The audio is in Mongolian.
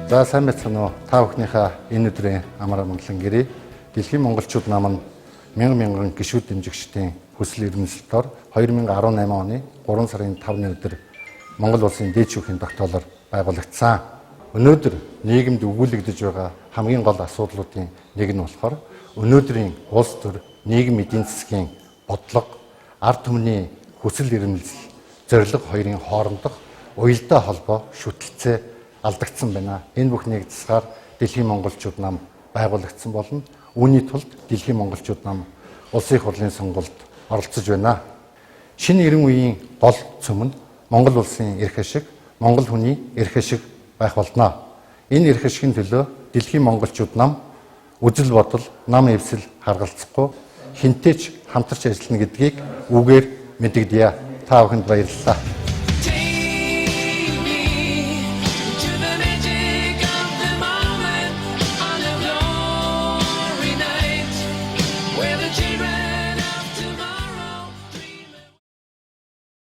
За сайн байцгаана уу? Та бүхнийхээ энэ өдрийн амар амгалан гэрээ Дэлхийн монголчууд нам нь мянган гишүүд дэмжигчдийн хүсэл эрмэлзэлээр 2018 оны 3 сарын 5-ны өдөр Монгол улсын дээд шүүхийн тогтоолоор байгуулагдсан. Өнөөдөр нийгэмд өгүүлэгдэж байгаа хамгийн гол асуудлуудын нэг нь болохоор өнөөдрийн улс төр нийгэм эдийн засгийн бодлого, ард түмний хүсэл эрмэлзэл, зорилго хоёрын хоорондох уялдаа холбоо шүтэлцээ алдагдсан байна. Энэ бүхнийг засгаар Дэлхийн монголчууд нам байгуулагдсан болно. Үүний тулд Дэлхийн монголчууд нам улсын их хурлын сонгуульд оролцож байна. Шинэ 90 үеийн гол цөм нь Монгол улсын эрх ашиг, Монгол хүний эрх ашиг байх болно. Энэ эрх ашигын төлөө Дэлхийн монголчууд нам үзэл бодол, нам эвсэл харгалзахгүй хинтээч хамтарч ажиллана гэдгийг үгээр мэдэгдэе. Та бүхэнд баярлалаа.